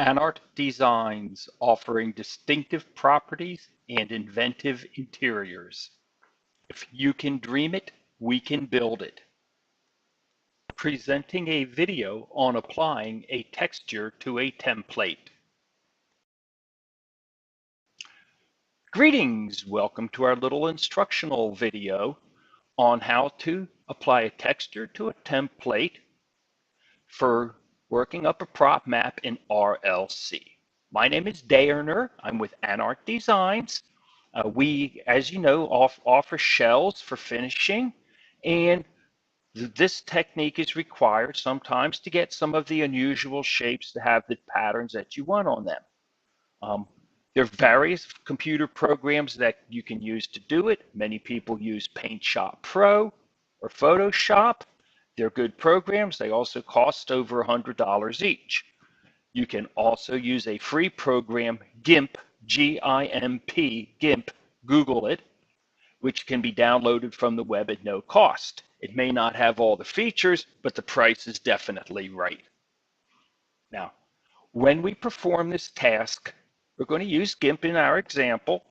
Anart Designs, offering distinctive properties and inventive interiors. If you can dream it, we can build it. Presenting a video on applying a texture to a template. Greetings! Welcome to our little instructional video on how to apply a texture to a template for working up a prop map in RLC. My name is Daerner. I'm with Anart Designs. We, as you know, offer shells for finishing, and this technique is required sometimes to get some of the unusual shapes to have the patterns that you want on them. There are various computer programs that you can use to do it. Many people use Paint Shop Pro or Photoshop. They're good programs. They also cost over $100 each. You can also use a free program, GIMP, G-I-M-P, GIMP, Google it, which can be downloaded from the web at no cost. It may not have all the features, but the price is definitely right. Now, when we perform this task, we're going to use GIMP in our example,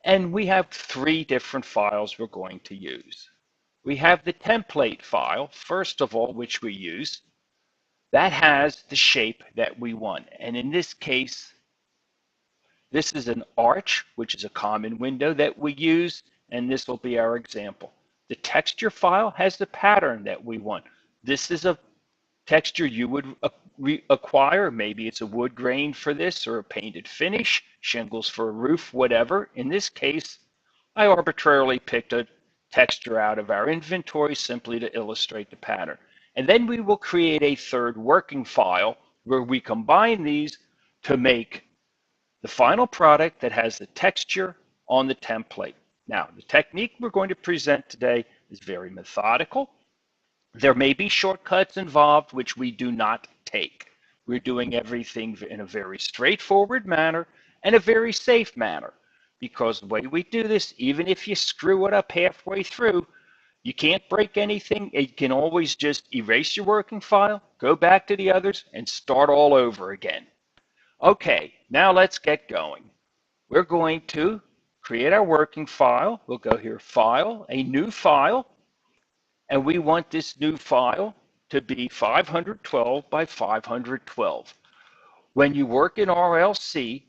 and we have three different files we're going to use. We have the template file, first of all, which we use. That has the shape that we want. And in this case, this is an arch, which is a common window that we use, and this will be our example. The texture file has the pattern that we want. This is a texture you would acquire. Maybe it's a wood grain for this or a painted finish, shingles for a roof, whatever. In this case, I arbitrarily picked a texture out of our inventory simply to illustrate the pattern. And then we will create a third working file where we combine these to make the final product that has the texture on the template. Now, the technique we're going to present today is very methodical. There may be shortcuts involved which we do not take. We're doing everything in a very straightforward manner and a very safe manner, because the way we do this, even if you screw it up halfway through, you can't break anything. You can always just erase your working file, go back to the others, and start all over again. Okay, now let's get going. We're going to create our working file. We'll go here, File, a new file, and we want this new file to be 512 by 512. When you work in RLC,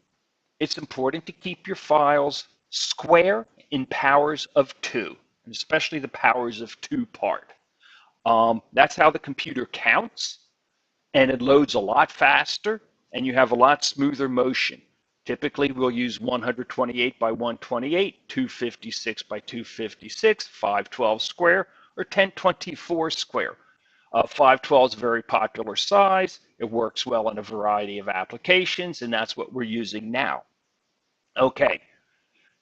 it's important to keep your files square in powers of 2, and especially the powers of 2 part. That's how the computer counts, and it loads a lot faster, and you have a lot smoother motion. Typically, we'll use 128 by 128, 256 by 256, 512 square, or 1024 square. 512 is a very popular size. It works well in a variety of applications, and that's what we're using now. Okay,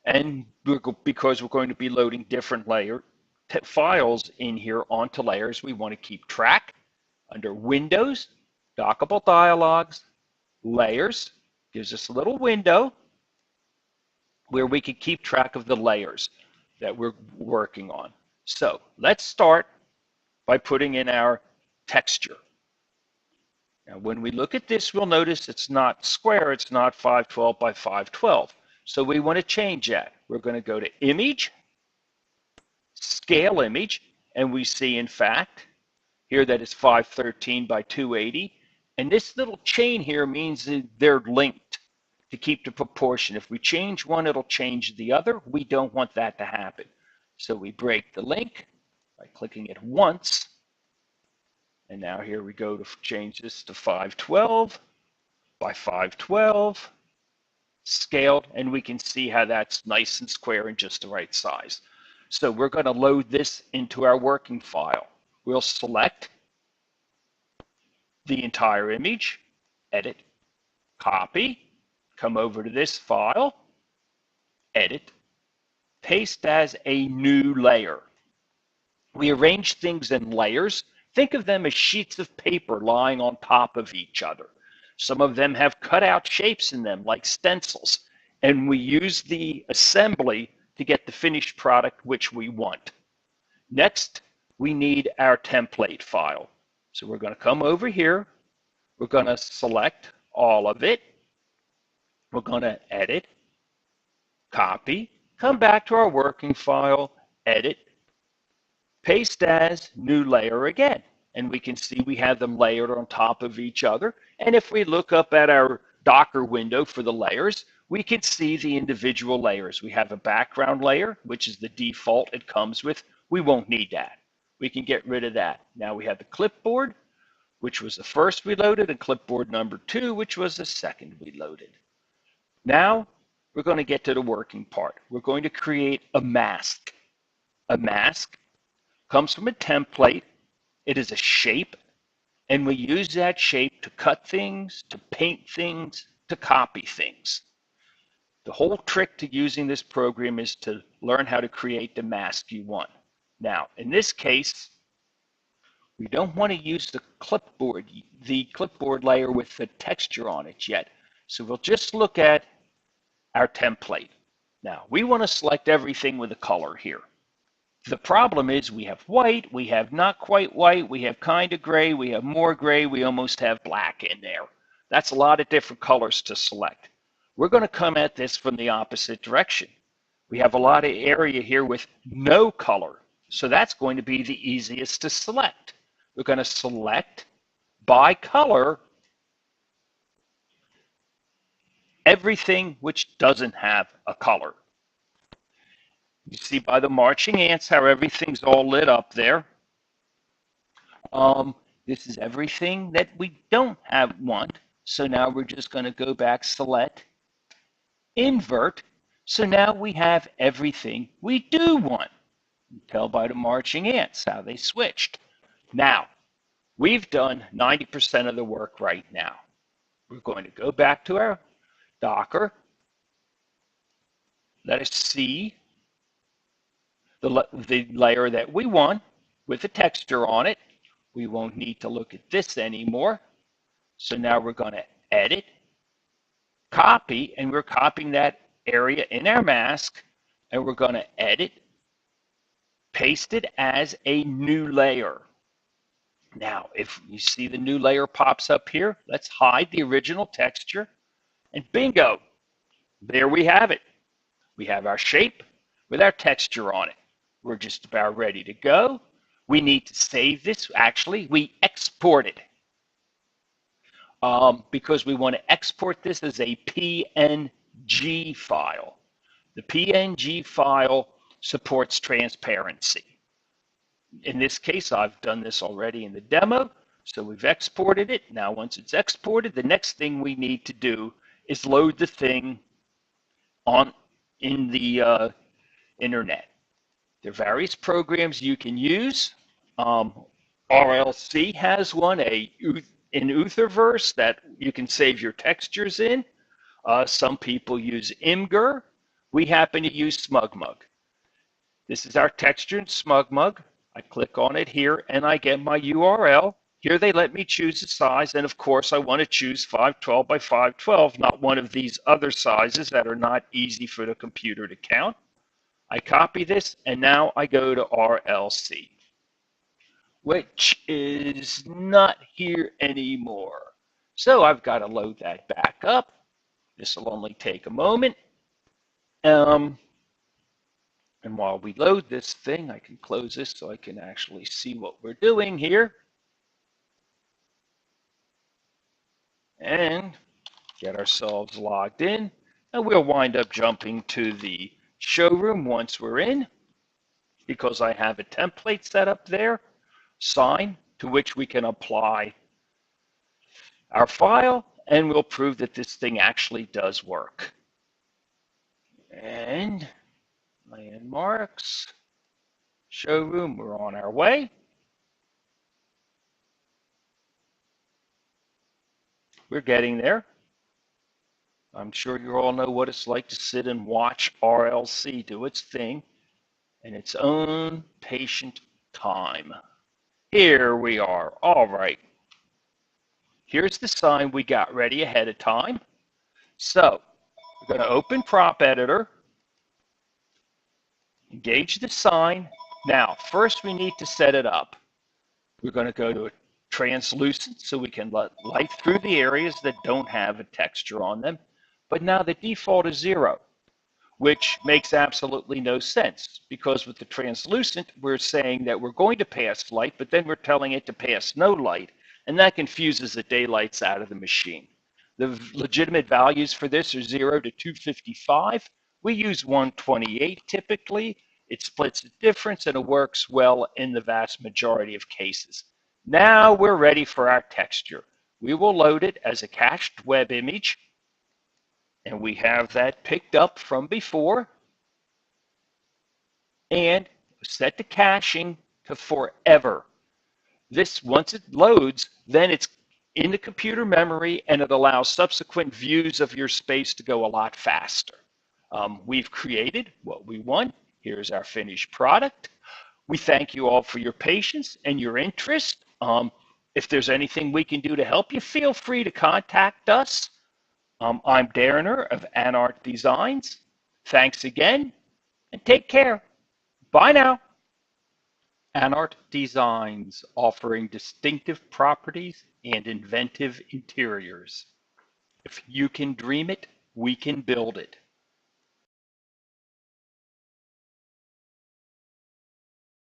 and because we're going to be loading different files in here onto layers, we want to keep track under Windows, Dockable Dialogues, Layers, gives us a little window where we can keep track of the layers that we're working on. So let's start by putting in our texture. Now, when we look at this, we'll notice it's not square, it's not 512 by 512. So we want to change that. We're going to go to Image, Scale Image, and we see, in fact, here that it's 513 by 280. And this little chain here means that they're linked to keep the proportion. If we change one, it'll change the other. We don't want that to happen. So we break the link by clicking it once. And now here we go to change this to 512 by 512, scaled, and we can see how that's nice and square and just the right size. So we're going to load this into our working file. We'll select the entire image, edit, copy, come over to this file, edit, paste as a new layer. We arrange things in layers. Think of them as sheets of paper lying on top of each other. Some of them have cutout shapes in them, like stencils, and we use the assembly to get the finished product which we want. Next, we need our template file. So we're going to come over here. We're going to select all of it. We're going to edit, copy, come back to our working file, edit, paste as, new layer again. And we can see we have them layered on top of each other. And if we look up at our Docker window for the layers, we can see the individual layers. We have a background layer, which is the default it comes with. We won't need that. We can get rid of that. Now we have the clipboard, which was the first we loaded, and clipboard number 2, which was the second we loaded. Now we're going to get to the working part. We're going to create a mask. A mask comes from a template. It is a shape, and we use that shape to cut things, to paint things, to copy things. The whole trick to using this program is to learn how to create the mask you want. Now, in this case, we don't want to use the clipboard layer with the texture on it yet. So we'll just look at our template. Now, we want to select everything with a color here. The problem is we have white, we have not quite white, we have kind of gray, we have more gray, we almost have black in there. That's a lot of different colors to select. We're going to come at this from the opposite direction. We have a lot of area here with no color, so that's going to be the easiest to select. We're going to select by color everything which doesn't have a color. You see by the marching ants how everything's all lit up there. This is everything that we don't want. So now we're just going to go back, select, invert. So now we have everything we do want. You tell by the marching ants how they switched. Now, we've done 90% of the work right now. We're going to go back to our Docker. Let us see the layer that we want with the texture on it. We won't need to look at this anymore. So now we're going to edit, copy, and we're copying that area in our mask, and we're going to edit, paste it as a new layer. Now, if you see the new layer pops up here, let's hide the original texture, and bingo, there we have it. We have our shape with our texture on it. We're just about ready to go. We need to save this. Actually, we export it because we want to export this as a PNG file. The PNG file supports transparency. In this case, I've done this already in the demo, so we've exported it. Now, once it's exported, the next thing we need to do is load the thing in the internet. There are various programs you can use. RLC has one, in Utherverse that you can save your textures in. Some people use Imgur. We happen to use SmugMug. This is our texture in SmugMug. I click on it here and I get my URL. Here they let me choose the size, and of course I want to choose 512 by 512, not one of these other sizes that are not easy for the computer to count. I copy this, and now I go to RLC, which is not here anymore. So I've got to load that back up. This will only take a moment. And while we load this thing, I can close this so I can actually see what we're doing here. And get ourselves logged in. And we'll wind up jumping to the showroom once we're in, because I have a template set up there, sign, to which we can apply our file, and we'll prove that this thing actually does work. And landmarks, showroom, we're on our way. We're getting there. I'm sure you all know what it's like to sit and watch RLC do its thing in its own patient time. Here we are. All right. Here's the sign we got ready ahead of time. So we're going to open Prop Editor, engage the sign. Now, first we need to set it up. We're going to go to translucent so we can let light through the areas that don't have a texture on them. But now the default is 0, which makes absolutely no sense because with the translucent, we're saying that we're going to pass light, but then we're telling it to pass no light, and that confuses the daylights out of the machine. The legitimate values for this are 0 to 255. We use 128 typically. It splits the difference and it works well in the vast majority of cases. Now we're ready for our texture. We will load it as a cached web image, and we have that picked up from before and set the caching to forever. This, once it loads, then it's in the computer memory and it allows subsequent views of your space to go a lot faster. We've created what we want. Here's our finished product. We thank you all for your patience and your interest. If there's anything we can do to help you, feel free to contact us. I'm Dariner of Anart Designs. Thanks again and take care. Bye now. Anart Designs, offering distinctive properties and inventive interiors. If you can dream it, we can build it.